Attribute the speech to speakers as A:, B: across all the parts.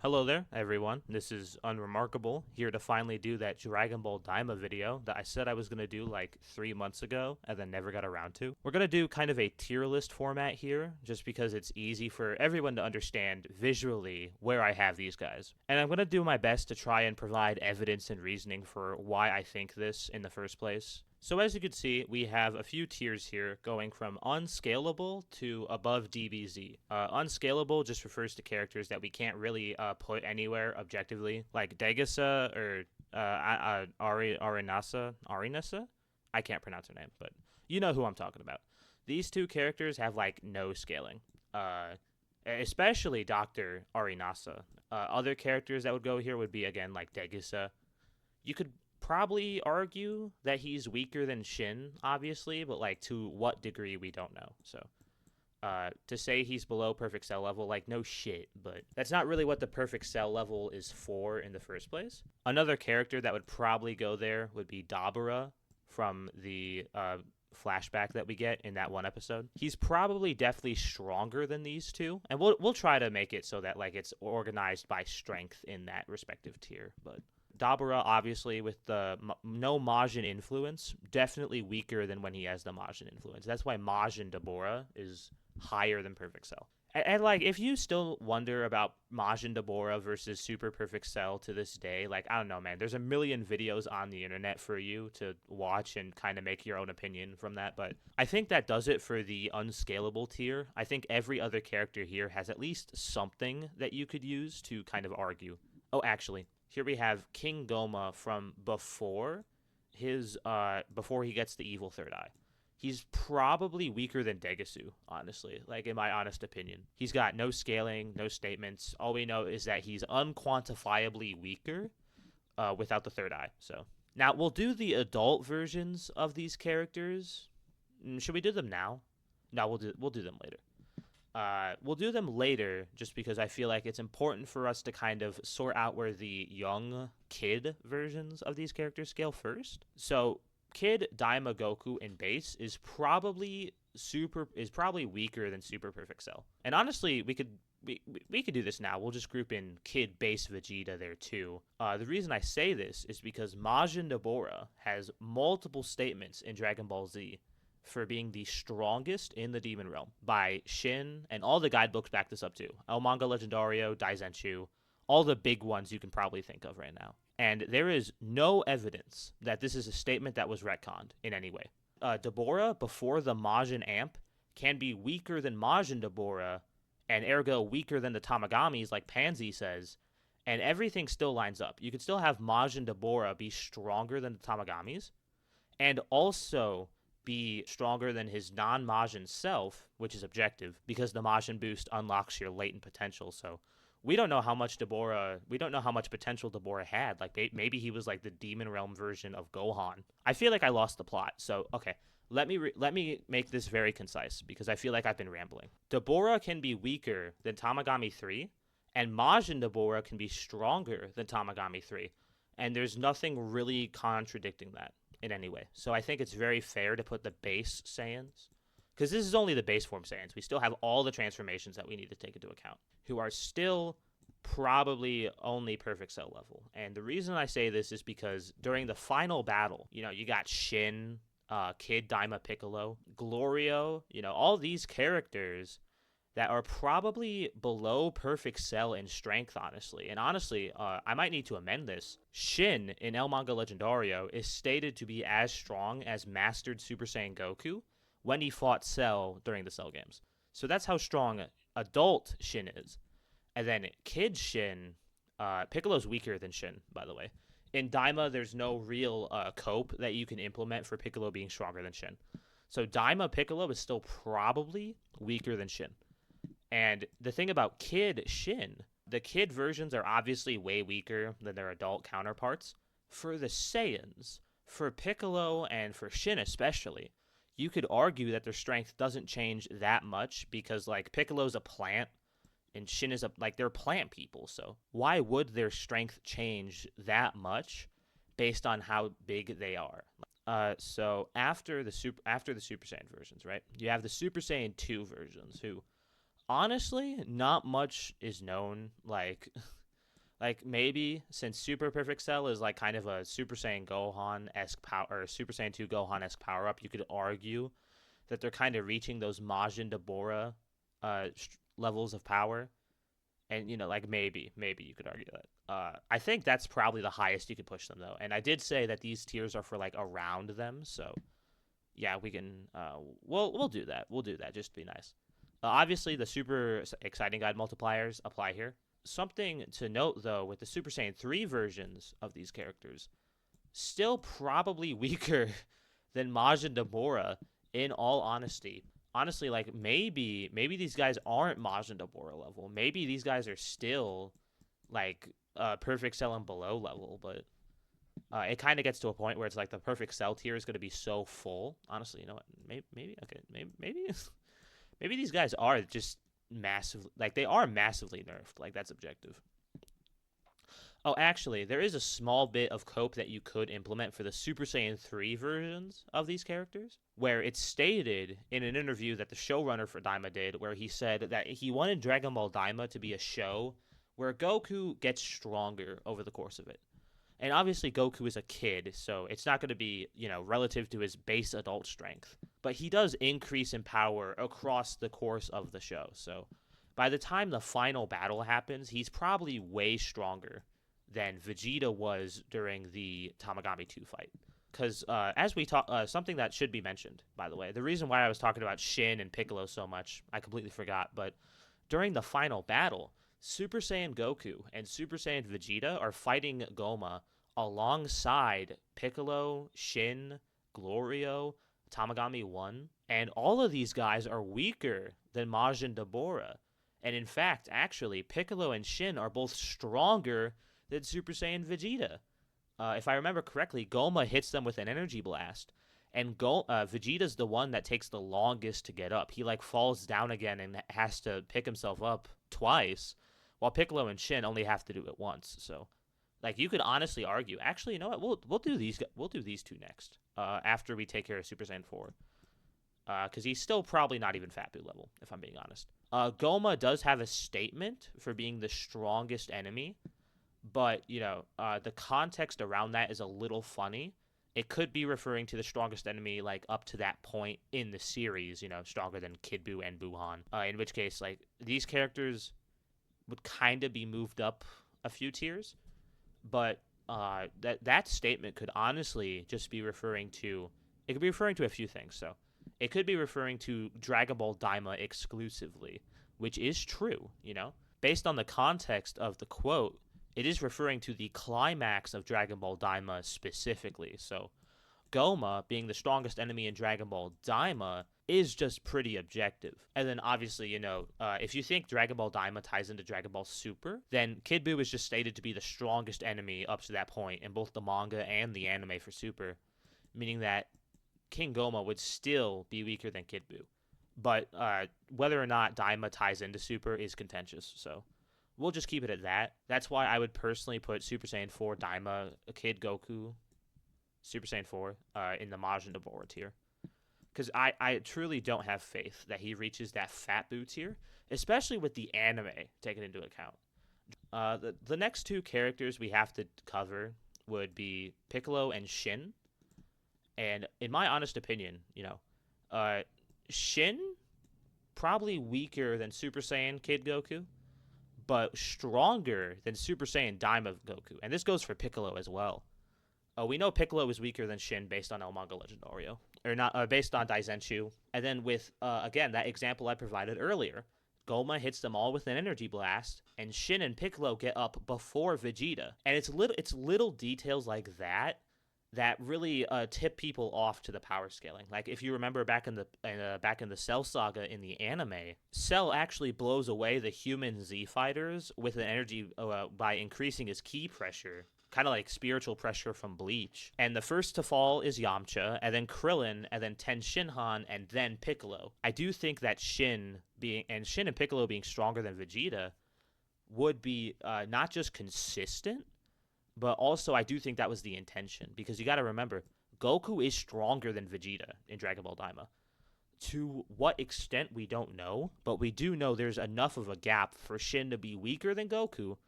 A: Hello there, everyone. This is Unremarkable, here to finally do that Dragon Ball Daima video that I said I was going to do like 3 months ago and then never got around to. We're going to do kind of a tier list format here, just because it's easy for everyone to understand visually where I have these guys. And I'm going to do my best to try and provide evidence and reasoning for why I think this in the first place. So as you can see, we have a few tiers here going from unscalable to above DBZ. Unscalable just refers to characters that we can't really put anywhere objectively, like Degasa or Arinasa? I can't pronounce her name, but you know who I'm talking about. These two characters have like no scaling. Especially Dr. Arinasa. Other characters that would go here would be again like Degasa. You could probably argue that he's weaker than Shin, obviously, but like to what degree we don't know. So to say he's below perfect cell level, like no shit, but that's not really what the perfect cell level is for in the first place. Another character that would probably go there would be Dabura from the flashback that we get in that one episode. He's probably definitely stronger than these two, and we'll try to make it so that like it's organized by strength in that respective tier, but Dabura, obviously, with the no Majin influence, definitely weaker than when he has the Majin influence. That's why Majin Dabura is higher than Perfect Cell. And like, if you still wonder about Majin Dabura versus Super Perfect Cell to this day, like, I don't know, man. There's a million videos on the internet for you to watch and kind of make your own opinion from that. But I think that does it for the unscalable tier. I think every other character here has at least something that you could use to kind of argue. Oh, actually, here we have King Goma from before he gets the evil third eye. He's probably weaker than Degasu, honestly, like in my honest opinion. He's got no scaling, no statements. All we know is that he's unquantifiably weaker without the third eye. So now we'll do the adult versions of these characters. Should we do them now? No, we'll do them later. We'll do them later just because I feel like it's important for us to kind of sort out where the young kid versions of these characters scale first. So Kid Daima Goku in base is probably weaker than Super Perfect Cell. And honestly, we could do this now. We'll just group in Kid base Vegeta there too. The reason I say this is because Majin Dabura has multiple statements in Dragon Ball Z for being the strongest in the Demon Realm by Shin, and all the guidebooks back this up too. El Manga Legendario, Daizenshuu, all the big ones you can probably think of right now. And there is no evidence that this is a statement that was retconned in any way. Dabura, before the Majin Amp, can be weaker than Majin Dabura, and ergo weaker than the Tamagamis, like Pansy says, and everything still lines up. You could still have Majin Dabura be stronger than the Tamagamis, and also be stronger than his non-Majin self, which is objective, because the Majin boost unlocks your latent potential. So we don't know how much potential Dabura had. Like maybe he was like the Demon Realm version of Gohan. I feel like I lost the plot. So okay, let me make this very concise because I feel like I've been rambling. Dabura can be weaker than Tamagami 3, and Majin Dabura can be stronger than Tamagami 3, and there's nothing really contradicting that in any way. So I think it's very fair to put the base Saiyans, because this is only the base form Saiyans. We still have all the transformations that we need to take into account, who are still probably only perfect cell level. And the reason I say this is because during the final battle, you got Shin, Kid Daima Piccolo, Glorio, all these characters that are probably below perfect cell in strength, honestly. And honestly, I might need to amend this. Shin in El Manga Legendario is stated to be as strong as Mastered Super Saiyan Goku when he fought Cell during the Cell games. So that's how strong adult Shin is. And then Kid Shin, Piccolo's weaker than Shin, by the way. In Daima, there's no real cope that you can implement for Piccolo being stronger than Shin. So Daima Piccolo is still probably weaker than Shin. And the thing about Kid Shin, the kid versions are obviously way weaker than their adult counterparts. For the Saiyans, for Piccolo and for Shin especially, you could argue that their strength doesn't change that much because like Piccolo's a plant and Shin is they're plant people. So why would their strength change that much based on how big they are? So after the Super Saiyan versions, right? You have the Super Saiyan 2 versions who honestly, not much is known. Like, Like maybe since Super Perfect Cell is like kind of a Super Saiyan Gohan esque power or Super Saiyan 2 Gohan esque power up, you could argue that they're kind of reaching those Majin Dabura levels of power. And like maybe you could argue that. I think that's probably the highest you could push them though. And I did say that these tiers are for like around them, so yeah, we can. We'll do that. We'll do that just to be nice. Obviously, the super exciting guide multipliers apply here. Something to note though, with the Super Saiyan 3 versions of these characters, still probably weaker than Majin Dabura. In all honesty, honestly, like maybe these guys aren't Majin Dabura level. Maybe these guys are still like Perfect Cell and below level, but it kind of gets to a point where it's like the Perfect Cell tier is going to be so full. Honestly, you know what? Maybe okay, maybe maybe these guys are just massive. Like they are massively nerfed. Like that's objective. Oh, actually, there is a small bit of cope that you could implement for the Super Saiyan 3 versions of these characters, where it's stated in an interview that the showrunner for Daima did, where he said that he wanted Dragon Ball Daima to be a show where Goku gets stronger over the course of it. And obviously, Goku is a kid, so it's not going to be, relative to his base adult strength. But he does increase in power across the course of the show. So by the time the final battle happens, he's probably way stronger than Vegeta was during the Tamagami 2 fight. Because as we talk, something that should be mentioned, by the way, the reason why I was talking about Shin and Piccolo so much, I completely forgot, but during the final battle, Super Saiyan Goku and Super Saiyan Vegeta are fighting Goma alongside Piccolo, Shin, Glorio, Tamagami 1, and all of these guys are weaker than Majin Dabura. And in fact, actually, Piccolo and Shin are both stronger than Super Saiyan Vegeta. If I remember correctly, Goma hits them with an energy blast, and Vegeta's the one that takes the longest to get up. He like falls down again and has to pick himself up twice, while Piccolo and Shin only have to do it once. So, like you could honestly argue, actually, you know what? We'll do these two next. After we take care of Super Saiyan 4, because he's still probably not even Fat Boo level, if I'm being honest. Goma does have a statement for being the strongest enemy, but the context around that is a little funny. It could be referring to the strongest enemy like up to that point in the series, stronger than Kid Buu and Buhan. In which case, like these characters would kind of be moved up a few tiers, but that statement could honestly just be referring to. It could be referring to a few things. So it could be referring to Dragon Ball Daima exclusively, which is true. Based on the context of the quote, it is referring to the climax of Dragon Ball Daima specifically. So Goma, being the strongest enemy in Dragon Ball Daima, is just pretty objective. And then obviously, if you think Dragon Ball Daima ties into Dragon Ball Super, then Kid Buu is just stated to be the strongest enemy up to that point in both the manga and the anime for Super, meaning that King Goma would still be weaker than Kid Buu. But whether or not Daima ties into Super is contentious, so we'll just keep it at that. That's why I would personally put Super Saiyan 4 Daima, Kid Goku, Super Saiyan 4 in the Majin Dabura tier. Because I truly don't have faith that he reaches that Fat Buu tier, especially with the anime taken into account. The next two characters we have to cover would be Piccolo and Shin. And in my honest opinion, Shin, probably weaker than Super Saiyan Kid Goku, but stronger than Super Saiyan Daima Goku. And this goes for Piccolo as well. We know Piccolo is weaker than Shin based on El Manga Legendario, or not based on Daizenshu. And then with again that example I provided earlier, Goma hits them all with an energy blast, and Shin and Piccolo get up before Vegeta. And it's little details like that really tip people off to the power scaling. Like if you remember back in the Cell saga in the anime, Cell actually blows away the human Z fighters with an energy by increasing his ki pressure, kind of like spiritual pressure from Bleach. And the first to fall is Yamcha, and then Krillin, and then Ten Shinhan, and then Piccolo. I do think that Shin and Piccolo being stronger than Vegeta would be not just consistent, but also I do think that was the intention, because you got to remember, Goku is stronger than Vegeta in Dragon Ball Daima. To what extent, we don't know, but we do know there's enough of a gap for Shin to be weaker than Goku,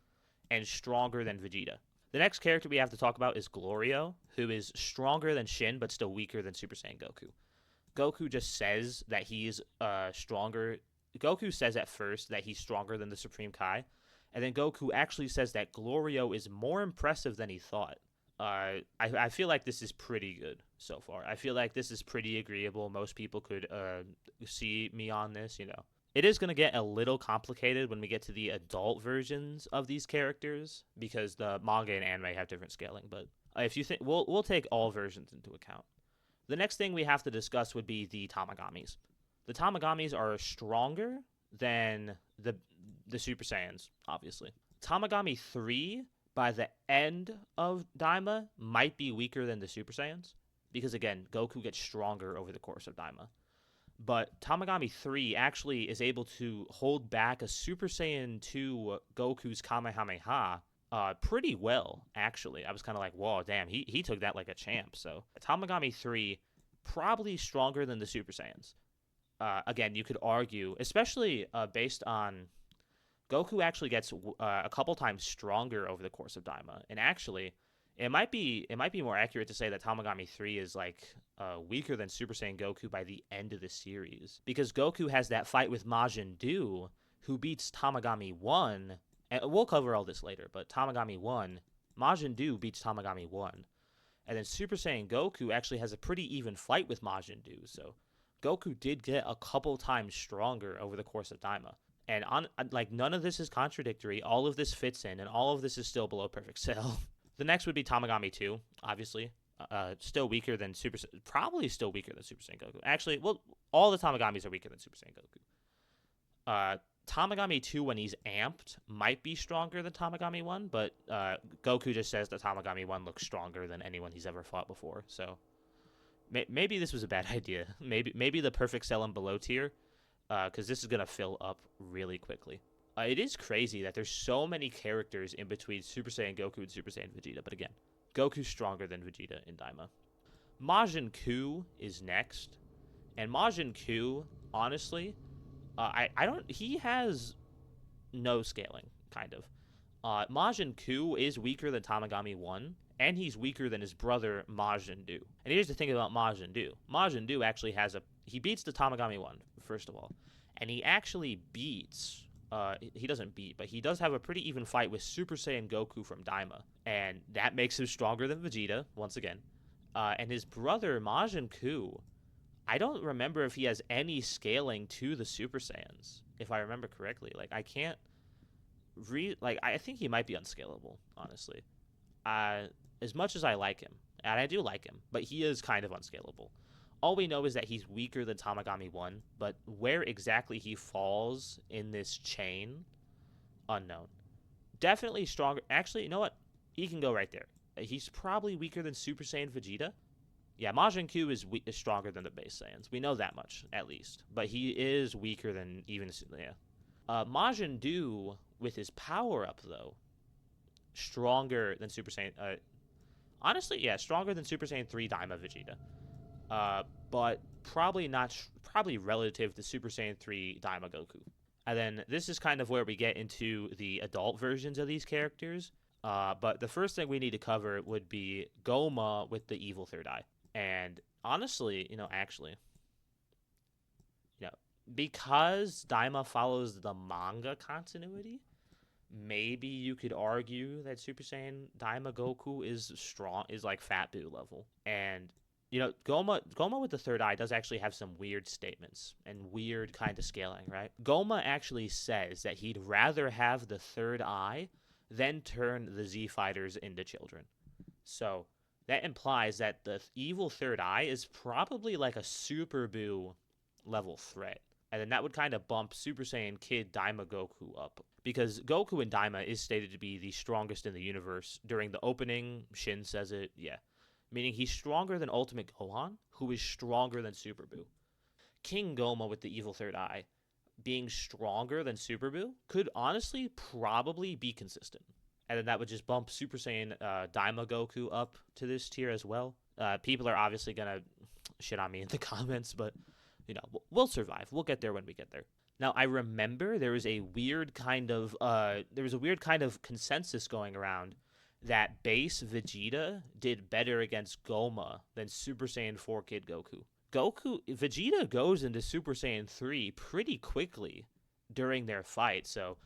A: and stronger than Vegeta. The next character we have to talk about is Glorio, who is stronger than Shin but still weaker than Super Saiyan Goku. Goku just says that he's stronger. Goku says at first that he's stronger than the Supreme Kai, and then Goku actually says that Glorio is more impressive than he thought. I feel like this is pretty good so far. I feel like this is pretty agreeable. Most people could see me on this, you know. It is going to get a little complicated when we get to the adult versions of these characters because the manga and anime have different scaling, but if you think we'll take all versions into account. The next thing we have to discuss would be the Tamagamis. The Tamagamis are stronger than the Super Saiyans, obviously. Tamagami 3 by the end of Daima might be weaker than the Super Saiyans because again, Goku gets stronger over the course of Daima. But Tamagami 3 actually is able to hold back a Super Saiyan 2 Goku's Kamehameha pretty well, actually. I was kind of like, whoa, damn, he took that like a champ. So Tamagami 3, probably stronger than the Super Saiyans. Again, you could argue, especially based on Goku actually gets a couple times stronger over the course of Daima. And actually, it might be more accurate to say that Tamagami 3 is like weaker than Super Saiyan Goku by the end of the series. Because Goku has that fight with Majin Buu, who beats Tamagami 1. And we'll cover all this later, but Tamagami 1, Majin Buu beats Tamagami 1. And then Super Saiyan Goku actually has a pretty even fight with Majin Buu. So Goku did get a couple times stronger over the course of Daima. And none of this is contradictory. All of this fits in, and all of this is still below perfect cell. The next would be Tamagami 2, obviously. Still weaker than probably still weaker than Super Saiyan Goku. Actually, well, all the Tamagamis are weaker than Super Saiyan Goku. Tamagami 2, when he's amped, might be stronger than Tamagami 1, but Goku just says that Tamagami 1 looks stronger than anyone he's ever fought before. So maybe this was a bad idea. Maybe the perfect cell and below tier, because this is going to fill up really quickly. It is crazy that there's so many characters in between Super Saiyan Goku and Super Saiyan Vegeta, but again, Goku's stronger than Vegeta in Daima. Majin Buu is next, and Majin Buu, honestly, he has no scaling, kind of. Majin Buu is weaker than Tamagami 1, and he's weaker than his brother Majin Buu. And here's the thing about Majin Buu. Majin Buu actually he beats the Tamagami 1, first of all, and he actually beats... he doesn't beat, but he does have a pretty even fight with Super Saiyan Goku from Daima, and that makes him stronger than Vegeta, once again. And his brother, Majin Buu, I don't remember if he has any scaling to the Super Saiyans, if I remember correctly. Like, I can't I think he might be unscalable, honestly. As much as I like him, and I do like him, but he is kind of unscalable. All we know is that he's weaker than Tamagami 1, but where exactly he falls in this chain, unknown. Definitely stronger. Actually, you know what? He can go right there. He's probably weaker than Super Saiyan Vegeta. Yeah, Majin Buu is stronger than the base Saiyans. We know that much, at least. But he is weaker than even... Yeah. Majin Buu, with his power-up, though, stronger than Super Saiyan... honestly, yeah, stronger than Super Saiyan 3 Daima Vegeta. But probably relative to Super Saiyan 3 Daima Goku. And then this is kind of where we get into the adult versions of these characters. But the first thing we need to cover would be Goma with the evil third eye. And honestly, because Daima follows the manga continuity, maybe you could argue that Super Saiyan Daima Goku is like Fat Buu level. And Goma with the third eye does actually have some weird statements and weird kind of scaling, right? Goma actually says that he'd rather have the third eye than turn the Z Fighters into children. So that implies that the evil third eye is probably like a Super Buu level threat. And then that would kind of bump Super Saiyan Kid Daima Goku up. Because Goku in Daima is stated to be the strongest in the universe. During the opening, Shin says it, yeah. Meaning he's stronger than Ultimate Gohan, who is stronger than Super Buu. King Goma with the evil third eye being stronger than Super Buu could honestly probably be consistent. And then that would just bump Super Saiyan Daima Goku up to this tier as well. People are obviously going to shit on me in the comments, but, we'll survive. We'll get there when we get there. Now I remember there was a weird kind of consensus going around that base Vegeta did better against Goma than Super Saiyan 4 Kid Goku. Vegeta goes into Super Saiyan 3 pretty quickly during their fight, so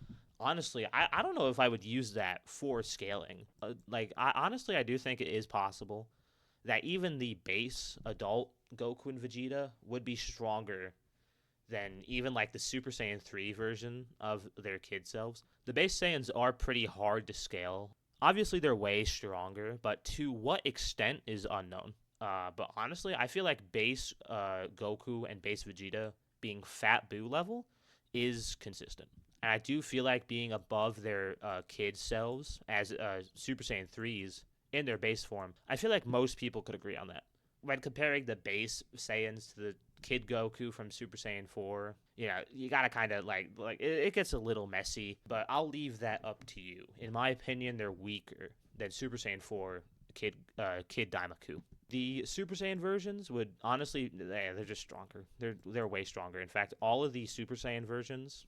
A: honestly, I don't know if I would use that for scaling. I do think it is possible that even the base adult Goku and Vegeta would be stronger than even like the Super Saiyan 3 version of their kid selves. The base Saiyans are pretty hard to scale. Obviously, they're way stronger, but to what extent is unknown. But honestly, I feel like base Goku and base Vegeta being Fat Buu level is consistent. And I do feel like being above their kid selves as Super Saiyan 3s in their base form, I feel like most people could agree on that. When comparing the base Saiyans to the Kid Goku from Super Saiyan 4, you gotta kind of it gets a little messy, but I'll leave that up to you. In my opinion, they're weaker than Super Saiyan 4 Kid Daimaku. The Super Saiyan versions would honestly, they're just stronger. They're way stronger. In fact, all of the Super Saiyan versions,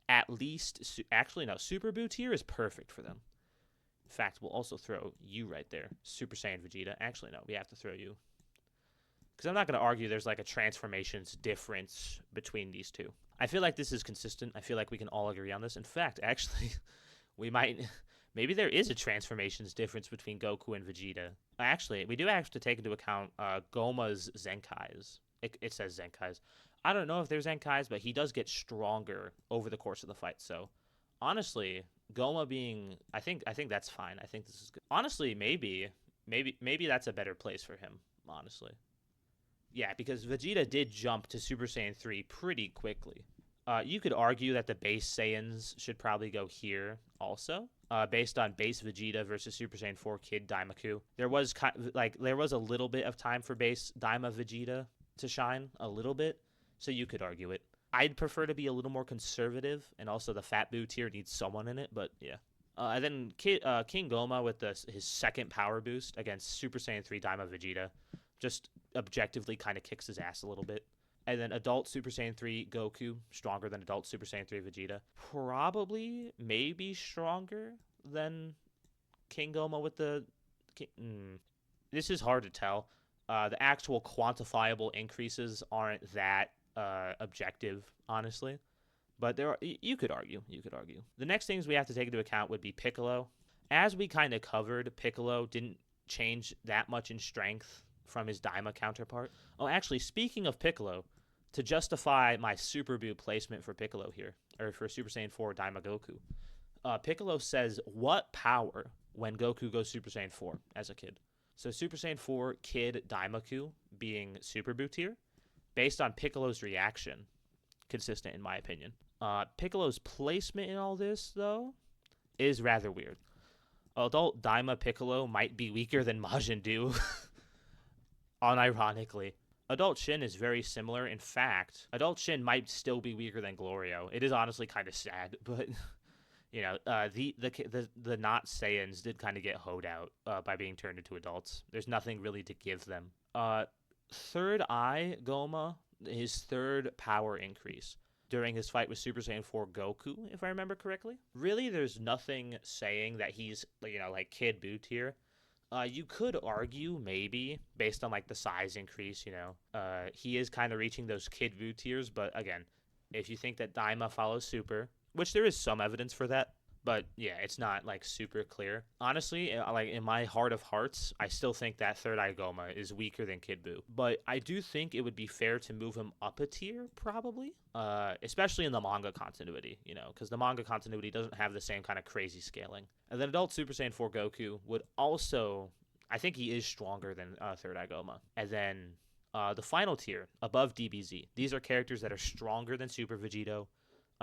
A: at least, actually no, Super Buu tier is perfect for them. In fact, we'll also throw you right there, Super Saiyan Vegeta. Actually, no, we have to throw you. Because I'm not going to argue there's like a transformations difference between these two. I feel like this is consistent. I feel like we can all agree on this. In fact, actually, maybe there is a transformations difference between Goku and Vegeta. Actually, we do have to take into account Goma's Zenkais. It says Zenkais. I don't know if there's Zenkais, but he does get stronger over the course of the fight. So, honestly, Goma being, I think that's fine. I think this is good. Honestly, maybe that's a better place for him. Honestly. Yeah, because Vegeta did jump to Super Saiyan 3 pretty quickly. You could argue that the base Saiyans should probably go here also, based on base Vegeta versus Super Saiyan 4 Kid Daimaku. There was a little bit of time for base Daima Vegeta to shine, a little bit, so you could argue it. I'd prefer to be a little more conservative, and also the Fat Buu tier needs someone in it, but yeah. And then King Goma with his second power boost against Super Saiyan 3 Daima Vegeta just objectively kind of kicks his ass a little bit. And then adult Super Saiyan 3 Goku, stronger than adult Super Saiyan 3 Vegeta. Probably, maybe stronger than King Goma with the... This is hard to tell. The actual quantifiable increases aren't that objective, honestly. But you could argue. The next things we have to take into account would be Piccolo. As we kind of covered, Piccolo didn't change that much in strength from his Daima counterpart. Oh, actually, speaking of Piccolo, to justify my Super Buu placement for Piccolo here, or for Super Saiyan 4 Daima Goku, Piccolo says what power when Goku goes Super Saiyan 4 as a kid. So Super Saiyan 4 Kid Daimaku being Super Buu tier, based on Piccolo's reaction, consistent in my opinion. Piccolo's placement in all this, though, is rather weird. Adult Daima Piccolo might be weaker than Majin Buu, unironically. Adult Shin is very similar. In fact, Adult Shin might still be weaker than Glorio. It is honestly kind of sad, but the not Saiyans did kind of get hoed out by being turned into adults. There's nothing really to give them. Third Eye Goma, his third power increase during his fight with Super Saiyan 4 Goku, if I remember correctly. Really, there's nothing saying that he's like Kid Buu tier. You could argue, maybe, based on, the size increase, he is kind of reaching those Kid Buu tiers, but again, if you think that Daima follows Super, which there is some evidence for that, but yeah, it's not, super clear. Honestly, in my heart of hearts, I still think that Third Eye Goma is weaker than Kid Buu, but I do think it would be fair to move him up a tier, probably, especially in the manga continuity, because the manga continuity doesn't have the same kind of crazy scaling. And then adult Super Saiyan 4 Goku would also, I think he is stronger than Third Eye Goma. And then the final tier, above DBZ. These are characters that are stronger than Super Vegito,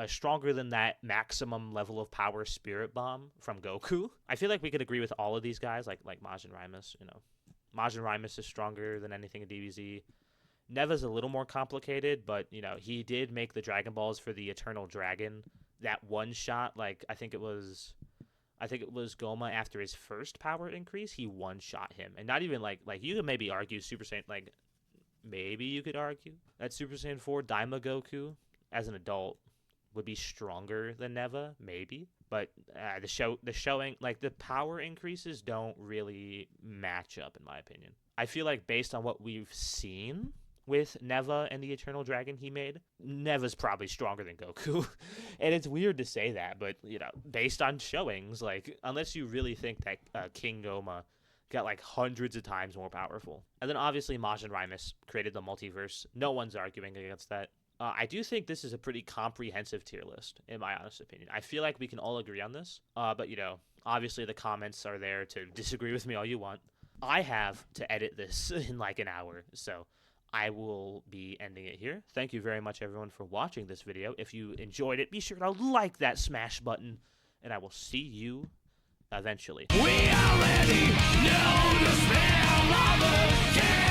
A: stronger than that maximum level of power Spirit Bomb from Goku. I feel like we could agree with all of these guys, like Majin Raimus, Majin Raimus is stronger than anything in DBZ. Neva's a little more complicated, but, he did make the Dragon Balls for the Eternal Dragon. That one shot, I think it was Goma after his first power increase, he one-shot him. And not even, you could maybe argue Super Saiyan, maybe you could argue that Super Saiyan 4 Daima Goku as an adult would be stronger than Neva, maybe. But the showing, like the power increases don't really match up in my opinion. I feel like based on what we've seen with Neva and the Eternal Dragon he made, Neva's probably stronger than Goku. And it's weird to say that, but based on showings, like unless you really think that King Goma got like hundreds of times more powerful. And then obviously Majin Raimus created the multiverse. No one's arguing against that. I do think this is a pretty comprehensive tier list, in my honest opinion. I feel like we can all agree on this. But obviously the comments are there to disagree with me all you want. I have to edit this in like an hour, so I will be ending it here. Thank you very much, everyone, for watching this video. If you enjoyed it, be sure to like that smash button, and I will see you eventually.
B: We already know the smell of the king.